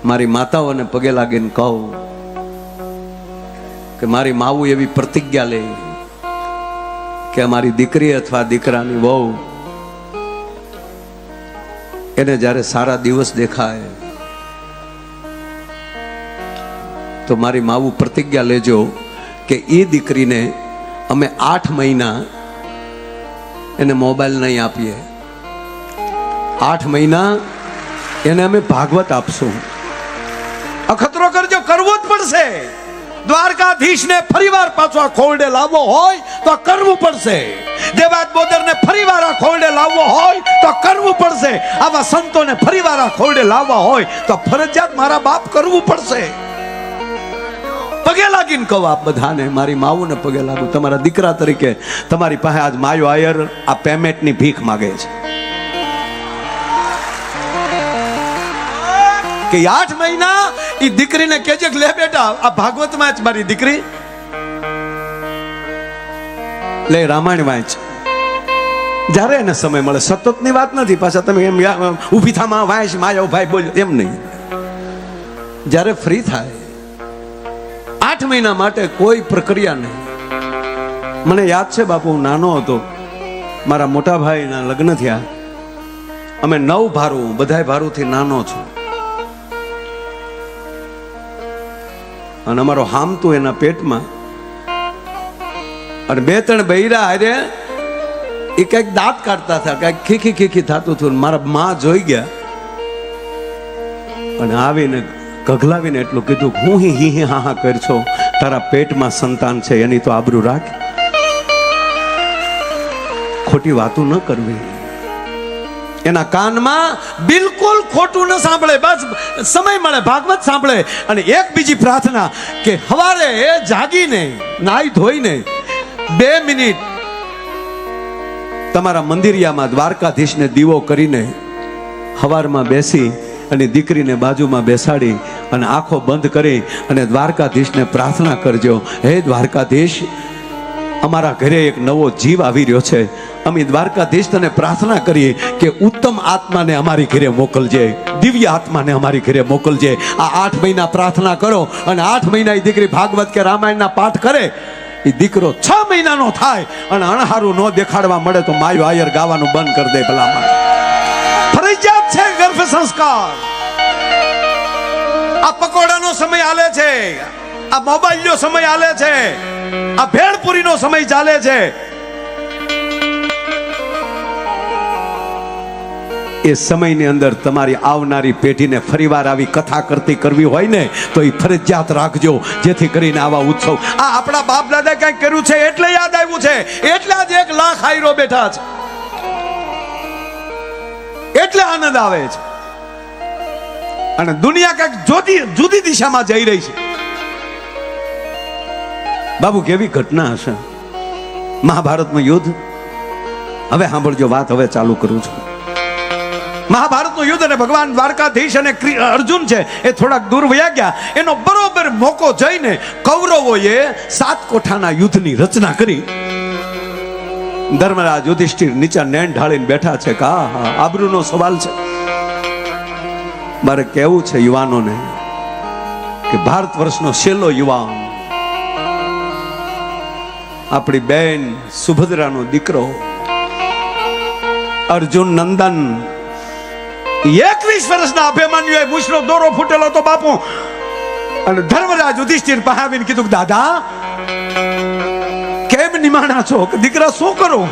મારી માતાઓને પગે લાગીને કહું કે મારી માવું એવી પ્રતિજ્ઞા લે કે મારી દીકરી અથવા દીકરાની વહુ એને જ્યારે સારા દિવસ દેખાય તો મારી માવું પ્રતિજ્ઞા લેજો કે એ દીકરીને અમે 8 મહિના એને મોબાઈલ નહીં આપીએ, 8 મહિના એને અમે ભાગવત આપશું. અખતરો કરજો, કરવો જ પડશે. દ્વારકાધીશને ફરીવાર પાછો આ ખોરડે લાવવો હોય તો કરવું પડશે. દેવાદ બોદરને ફરીવાર આ ખોરડે લાવવો હોય તો કરવું પડશે. આવા સંતોને ફરીવાર આ ખોરડે લાવવા હોય તો ફરજિયાત મારા બાપ કરવું પડશે. પગે લાગીને કહો આપ બધાને, મારી માવુને પગે લાગુ. તમારા દીકરા તરીકે તમારી પાસે આજ માયો આયર આ પેમેન્ટની ભીખ માગે છે કે 8 મહિના એ દીકરીને કહેજે કે લે બેટા આ ભાગવતમાં જ મારી દીકરી લે રામાયણ વાંચ. જ્યારે એને સમય મળે, સતતની વાત નથી. પાછા તમે એમ ઊભી થામાં વાંચ માયો ભાઈ બોલ્યો એમ નહીં. જ્યારે ફ્રી થાય 8 મહિના માટે કોઈ પ્રક્રિયા નહીં. મને યાદ છે બાપુ, હું નાનો હતો, મારા મોટા ભાઈના લગ્ન થયા. અમે 9 ભારું, બધાય ભારુંથી નાનો છું. અને અમારો હામતું એના પેટમાં, અને 2-3 બૈરા હારે એ કઈક દાંત કાઢતા હતા, કઈક ખીખી ખીખી થતું હતું. મારા માં જોઈ ગયા અને આવીને ગગલાવીને એટલું કીધું, હું હી હા હા કરશો, તારા પેટમાં સંતાન છે, એની તો આબરૂ રાખ, ખોટી વાતો ન કરવી. એના કાનમાં બિલકુલ ખોટું ન સાંભળે, બસ સમય મળે ભાગવત સાંભળે. અને એક બીજી પ્રાર્થના કે સવારે જાગીને નાઈ ધોઈને 2 મિનિટ તમારા મંદિરિયામાં દ્વારકાધીશને દીવો કરીને સવારમાં બેસી અને દીકરીને બાજુમાં બેસાડી અને આંખો બંધ કરી અને દ્વારકાધીશને પ્રાર્થના કરજો, હે દ્વારકાધીશ, અમારા ઘરે એક નવો જીવ આવી રહ્યો છે. અમે દ્વારકાધીશ તને પ્રાર્થના કરીએ કે ઉત્તમ આત્માને અમારી ઘરે મોકલજે, દિવ્ય આત્માને અમારી ઘરે મોકલજે. આ 8 મહિના પ્રાર્થના કરો અને 8 મહિના એ દીકરી ભાગવત કે રામાયણના પાઠ કરે. એ દીકરો 6 મહિનાનો થાય અને અણહારું ન દેખાડવા મળે તો માયો આયર ગાવાનું બંધ કરી દે. ભલામાં ફરજિયાત છે ગર્ભ સંસ્કાર. આ પકોડાનો સમય આલે છે, આ મોબાઈલનો સમય આલે છે, આ ભેળપુરીનો સમય ચાલે છે. એ સમયની અંદર તમારી આવનારી પેઢીને ફરીવાર આવી કથા કરવી હોય ને તો એ ફરજિયાત રાખજો, જેથી કરીને આવા ઉત્સવ આ આપણા બાપ દાદા કંઈક કર્યું છે એટલે યાદ આવ્યું છે, એટલે જ 1 લાખ હાયરો બેઠા છે, એટલે આનંદ આવે છે. અને દુનિયા કંઈક જુદી દિશામાં જઈ રહી છે. બાબુ કેવી ઘટના હશે મહાભારતનું યુદ્ધ. હવે સાંભળજો વાત, હવે ચાલુ કરું છું. મહાભારતનું યુદ્ધ અને ભગવાન દ્વારકાધીશ અને અર્જુન છે એ થોડાક દૂર વયા ગયા. એનો બરોબર મોકો જઈને કૌરવોએ 7 કોઠાના યુદ્ધની રચના કરી. ધર્મરાજ યુધિષ્ઠિર નીચે નેણ ઢાળીને બેઠા છે કે હા આબરૂનો સવાલ છે. મારે કહેવું છે યુવાનોને કે ભારત વર્ષનો છેલ્લો યુવાન આપણી બેન સુભદ્રાનો દીકરો અર્જુન નંદન 21 વર્ષના અભિમન્યુએ મૂછનો દોરો ફૂટેલો તો બાપુ. અને ધર્મરાજ યુધિષ્ઠિર પાસે આવીને કીધું, દાદા કેમ નિમાણા છો, કે દીકરા શું કરું?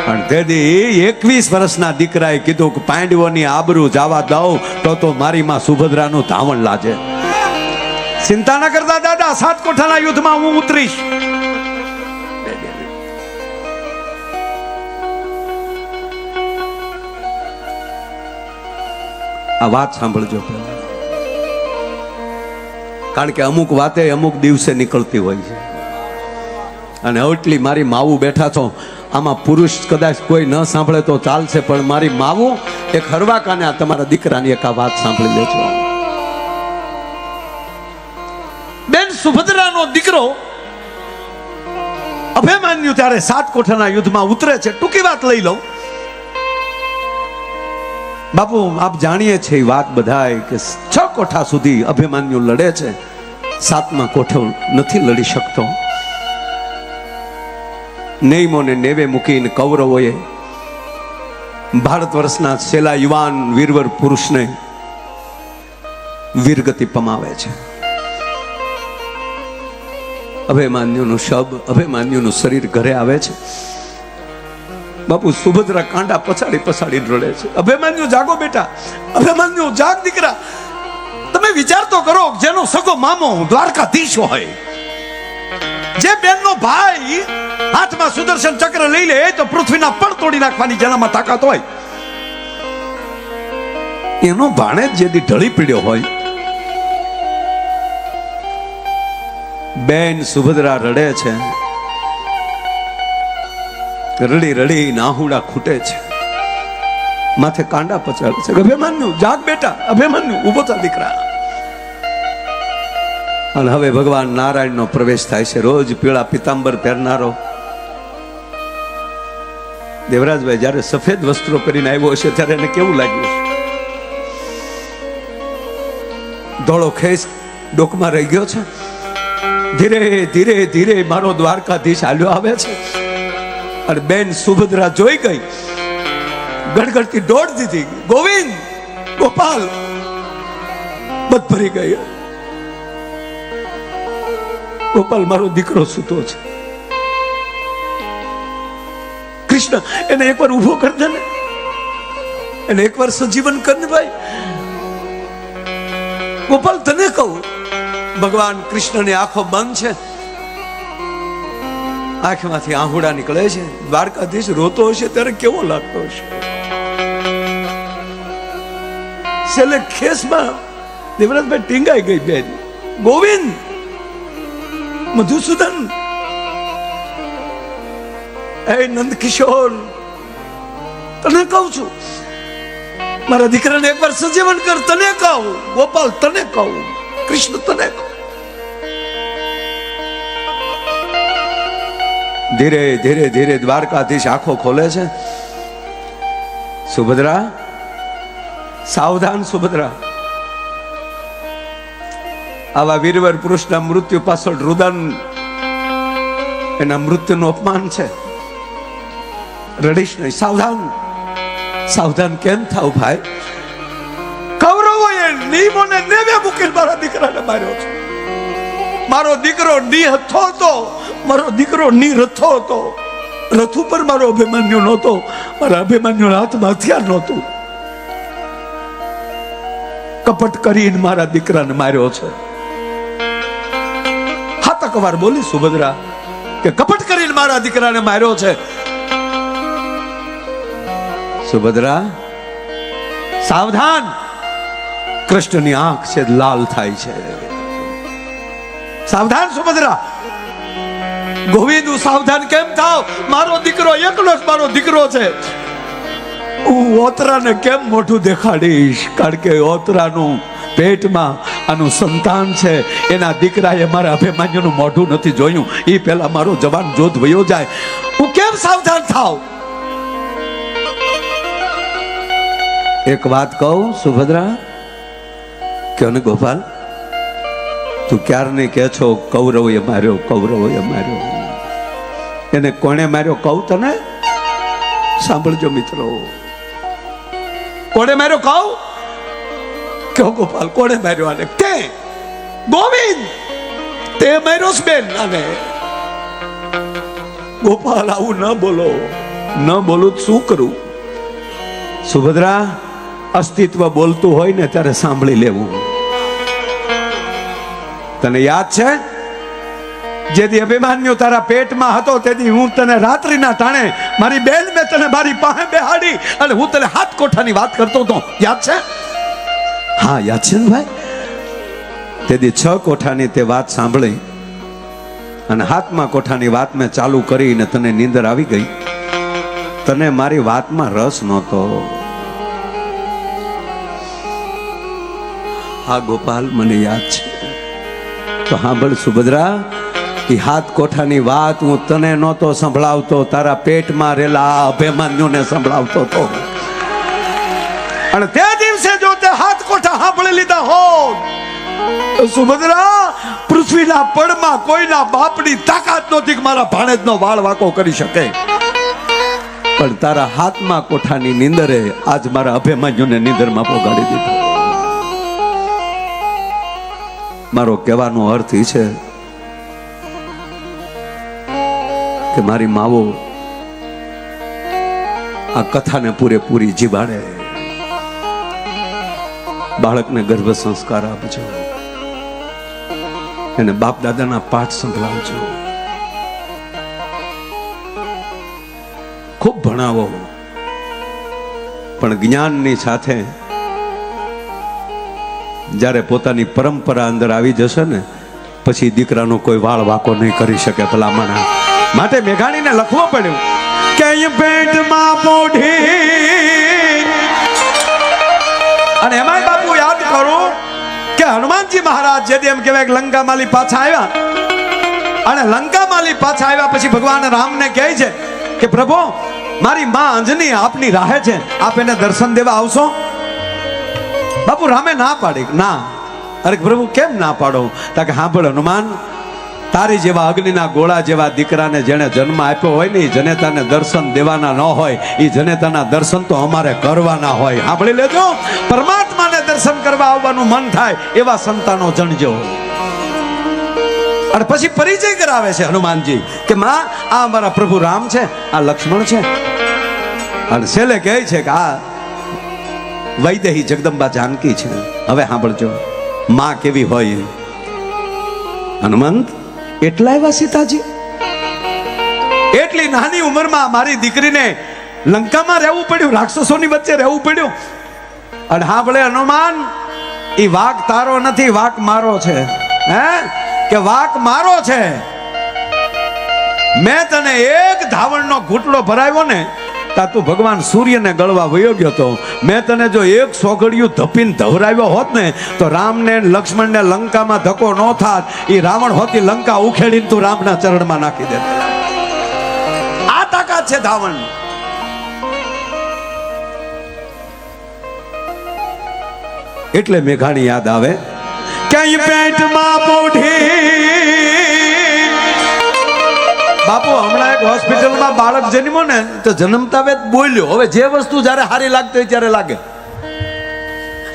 અને તેથી 21 વર્ષના દીકરાએ કીધું કે પાંડવોની આબરૂ જવા દઉં તો મારી માં સુભદ્રાનું ધાવણ લાજે. ચિંતા ન કરતા દાદા, 7 કોઠાના યુદ્ધમાં હું ઉતરીશ. આ વાત સાંભળજો, કારણ કે અમુક વાતે અમુક દિવસે નીકળતી હોય છે. અને એટલી મારી માવું બેઠા છો, આમાં પુરુષ કદાચ કોઈ ન સાંભળે તો ચાલશે, પણ મારી માવું એક હરવાકાને આ તમારા દીકરાની એક આ વાત સાંભળી લેજો. બેન સુભદ્રાનો દીકરો અભિમન્યુ ત્યારે 7 કોઠાના યુદ્ધમાં ઉતરે છે. ટૂંકી વાત લઈ લઉં. બાપુ આપ જાણીએ છે એ વાત બધાય કે 6 કોઠા સુધી અભિમન્યુ લડે છે, 7મા કોઠો નથી લડી શકતો. નેમોને નેવે મૂકીને કૌરવોએ ભારત વર્ષના છેલ્લા યુવાન વીરવર પુરુષને વીરગતિ પમાવે છે. અભિમન્યુનું શબ, અભિમન્યુનું શરીર ઘરે આવે છે. બાપુ સુભદ્રા કાંડા પછાડી પછાડી રડે છે. અભિમન્યુ જાગો બેટા, અભિમન્યુ જાગ દીકરા. તમે વિચાર તો કરો, જેનો સગો મામો દ્વારકાધીશ હોય, જે બેનનો ભાઈ હાથમાં સુદર્શન ચક્ર લઈ લે તો પૃથ્વીના પડ તોડી નાખવાની જેનામાં તાકાત હોય, એનો ભાણે જેથી ઢળી પીડ્યો હોય. બેન સુભદ્રા રડે છે, રડી રડી નાહુડા ખૂટે છે, માથે કાંડા પચાડે છે. અભિમન્યુ જાગ બેટા, અભિમન્યુ ઉભો થા દીકરા. અને હવે ભગવાન નારાયણનો પ્રવેશ થાય છે. રોજ પીળા પિતાંબર પહેરનારો દેવરાજભાઈ જ્યારે સફેદ વસ્ત્રો પહેરીને આવ્યો હશે ત્યારે એને કેવું લાગ્યું છે? ધોળો ખેસ ડોકમાં રહી ગયો છે. ધીરે ધીરે ધીરે મારો દ્વારકાધીશ હાલ્યો આવે છે. અને બેન સુભદ્રા જોઈ ગઈ, ગડગડતી દોડ દીધી. ગોવિંદ, ગોપાલ, બધ ભરી ગઈ. ગોપાલ મારો દીકરો સૂતો છે. કૃષ્ણ એને એકવાર ઉભો કર દે ને, એને એકવાર સજીવન કર ને ભાઈ. ગોપાલ તને કહું, ભગવાન કૃષ્ણની આંખો બંધ છે, આંખમાંથી આહુડા નીકળે છે. દ્વારકાધીશ રોતો હશે ત્યારે કેવો લાગતો હશે? છેલ્લે ખેસમાં દેવરાજભાઈ ટીંગાઈ ગઈ બેન. ગોવિંદ, મધુસૂદન, એ નંદકિશોર, તને કહું છું, મારા દીકરાને એકવાર સજીવન કર. તને કહું ગોપાલ, તને કહું કૃષ્ણ, તને કહું. ધીરે ધીરે ધીરે દ્વારકાધીશ આંખો ખોલે છે. સુભદ્રા, સાવધાન સુભદ્રા. આવા વીરવર પુરુષના મૃત્યુ પાછળ રુદન, એના મૃત્યુનું અપમાન છે. રડીશ નહીં. સાવધાન, સાવધાન કેમ થાવ ભાઈ? કૌરવોએ નિયમોને નેવે મૂકીને મારા દીકરાને માર્યો છે. મારો દીકરો નિહથો હતો, મારો દીકરો નિરથો હતો. રથ ઉપર મારો અભિમન્યુ નહોતો, મારા અભિમન્યુના હાથમાં હથિયાર નહોતું. કપટ કરીને મારા દીકરાને માર્યો છે. હાતકવાર બોલી સુભદ્રા કે કપટ કરીને મારા દીકરાને માર્યો છે. સુભદ્રા, સાવધાન. કૃષ્ણની આંખ છે લાલ થાય છે. સાવધાન સુભદ્રા. ગોવિંદ, સાવધાન કેમ થાવ? મારો દીકરો એકલો જ મારો દીકરો છે. હું ઓતરાને કેમ મોઢું દેખાડીશ? કારણ કે ઓતરાનું પેટમાં આનું સંતાન છે. એના દીકરાએ મારા અભિમન્યુનું મોઢું નથી જોયું. એ પહેલા મારો જવાન જોધ વયો જાય. હું કેમ સાવધાન થાવ? એક વાત કહું સુભદ્રા, કે ને ગોપાલ, તું ક્યારની કે છો કૌરવોએ માર્યો, કૌરવોએ માર્યો. એને કોણે માર્યો કહું તને? સાંભળજો મિત્રો, કોણે માર્યો કહું? કહો ગોપાલ, કોણે માર્યો આને? તે ગોવિંદ, તે માર્યો છે બેન આને. ગોપાલ, આવું ન બોલો, ન બોલું શું કરું? સુભદ્રા, અસ્તિત્વ બોલતું હોય ને ત્યારે સાંભળી લેવું. તને યાદ છે જેથી અભિમન્યુ તારા પેટમાં હતો તેથી હું તને રાત્રિના ટાણે મારી બેન મેં તને મારી પાસે બેહાડી અને હું તને 7 કોઠાની વાત કરતો હતો. યાદ છે? હા યાદ છે ને ભાઈ. તેથી 6 કોઠાની તે વાત સાંભળી અને 7મા કોઠાની વાત મેં ચાલુ કરીને તને નીંદર આવી ગઈ. તને મારી વાતમાં રસ નહોતો. હા ગોપાલ, મને યાદ છે. તો સાંભળ સુભદ્રા, એ 7 કોઠાની વાત હું તને નહોતો સંભળાવતો, તારા પેટમાં રહેલા અભિમન્યુને સંભળાવતો હતો. અને તે દિવસે જો તે હાથ કોઠા સાંભળી લીધા હોત, સુભદ્રા પૃથ્વીના પડમાં કોઈના બાપની તાકાત નહોતી કે મારા ભાણેજનો વાળ વાકો કરી શકે. પણ તારા હાથમાં કોઠાની નીંદરે આજ મારા અભિમાન્યુને નીંદરમાં પોગાડી દીધો. મારો કહેવાનો અર્થ એ છે કે મારી માવો આ કથાને પૂરેપૂરી જીવાડે. બાળકને ગર્ભ સંસ્કાર આપજો, એને બાપ દાદાના પાઠ સંભળાવજો, ખૂબ ભણાવો. પણ જ્ઞાનની સાથે જ્યારે પોતાની પરંપરા અંદર આવી જશે ને પછી દીકરાનો કોઈ વાળ વાકો નહીં કરી શકે ભલામણા. માટે મેઘાણીને લખવો પડ્યું કે પેટમાં પોઢી. અને એમાંય બાપુ યાદ કરું કે હનુમાનજી મહારાજ જેથી એમ કહેવાય કે લંકામાલી પાછા આવ્યા, અને લંકામાલી પાછા આવ્યા પછી ભગવાન રામને કહે છે કે પ્રભુ મારી માં અંજની આપની રાહે છે, આપ એને દર્શન દેવા આવશો? બાપુ રામે ના પાડી. ના. અરે પ્રભુ કેમ ના પાડો? તા કે સાંભળ હનુમાન, તારી જેવા અગ્નિના ગોળા જેવા દીકરાને જેને જન્મ આપ્યો હોય ને એ જનેતાને દર્શન દેવાના ન હોય, એ જનેતાના દર્શન તો અમારે કરવાના હોય. સાંભળી લેજો, પરમાત્માને દર્શન કરવા આવવાનું મન થાય એવા સંતાનો જણજો. અને પછી પરિચય કરાવે છે હનુમાનજી કે માં આ અમારા પ્રભુ રામ છે, આ લક્ષ્મણ છે. અને છેલ્લે કહે છે કે આ વૈદેહી જગદંબા જાનકી છે. હવે સાંભળજો માં કેવી હોય. હનુમંત એટલા એવા સીતાજી, એટલી નાની ઉંમરમાં મારી દીકરીને લંકામાં રહેવું પડ્યું, રાક્ષસોની વચ્ચે રહેવું પડ્યું. અને હા ભલે હનુમાન, એ વાક તારો નથી, વાક મારો છે. હે કે વાક મારો છે. મેં તને એક ધાવણનો ઘૂંટડો ભરાવ્યો ને તા તું ભગવાન સૂર્યને ગળવા વયો ગયો તો. મેં તને જો એક સોગડિયું ધપીને ધવરાવ્યો હોત ને તો રામને લક્ષ્મણને લંકામાં ધક્કો ન થાત. એ રાવણ હોતી લંકા ઉખેડીને તું રામના ચરણમાં નાખી દે. આ તાકાત છે ધાવણ. એટલે મેઘાણી યાદ આવે કે પેટમાં પોઢી. બાપુ હમણાં એક હોસ્પિટલમાં બાળક જન્મ્યો ને તો જન્મતા વેત બોલ્યો. હવે જે વસ્તુ જ્યારે સારી લાગતી હોય ત્યારે લાગે.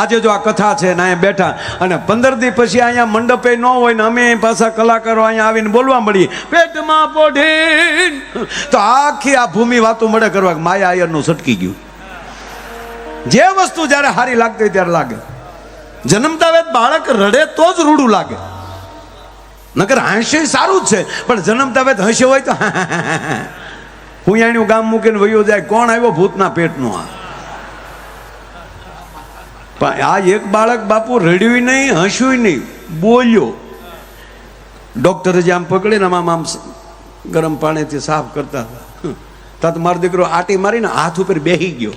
આજે જો આ કથા છે ને અહીંયા બેઠા અને 15 દી પછી અહીંયા મંડપે ન હોય ને અમે પાછા કલાકારો અહીંયા આવીને બોલવા મળીએ પેટમાં પોઢી, તો આખી આ ભૂમિ વાતો મળે કરવા માયા આયરનું સટકી ગયું. જે વસ્તુ જ્યારે સારી લાગતી હોય ત્યારે લાગે. જન્મતા વેત બાળક રડે તો જ રૂડું લાગે, નકર હાસ્ય સારું જ છે. પણ જન્મતા વેત હસ્ય હોય તો હું અહીંનું ગામ મૂકીને વયો જાય, કોણ આવ્યો ભૂતના પેટનો. પણ આ એક બાળક બાપુ રડ્યું નહીં, હસ્યું નહીં, બોલ્યો. ડોક્ટરે જે આમ પકડીને આમ ગરમ પાણીથી સાફ કરતા હતા, તો મારો દીકરો આટી મારીને હાથ ઉપર બેસી ગયો,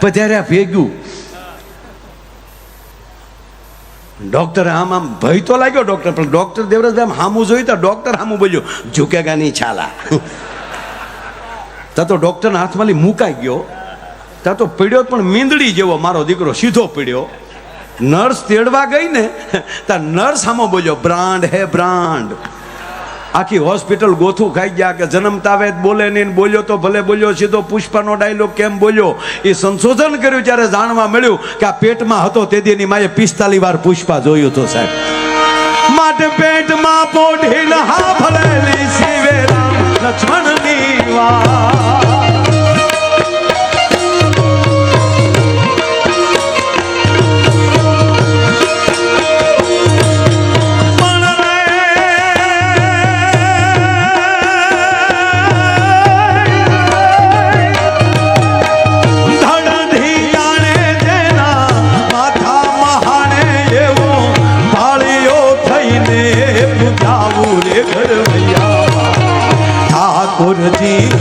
પધાર્યા ભેગ્યું. ડોક્ટર આમ ભય તો લાગ્યો ડોક્ટર, પણ ડોક્ટર દેવરાજભાઈ આમ હામું જોયું તો ડોક્ટર હામું બોલ્યો ઝુકેગા નહીં છાલા. તા તો ડોક્ટરના હાથમાંથી મુકાઈ ગયો. તા તો પીડ્યો પણ મીંદડી જેવો મારો દીકરો સીધો પીડ્યો. નર્સ તેડવા ગઈ ને તા નર્સ હામો બોલ્યો બ્રાન્ડ હે બ્રાન્ડ. આખી હોસ્પિટલ ગોથું ખાઈ ગયા કે જન્મતા વેત બોલે નહીં, બોલ્યો તો ભલે બોલ્યો, સીધો પુષ્પાનો ડાયલોગ કેમ બોલ્યો. એ સંશોધન કર્યું ત્યારે જાણવા મળ્યું કે આ પેટમાં હતો તે દીની માએ 45 વાર પુષ્પા જોયું તો સાહેબ. માટે પેટમાં પોઢી હા ભલેલી શિવે રામ લક્ષ્મણની વાત. ઠાકોરજી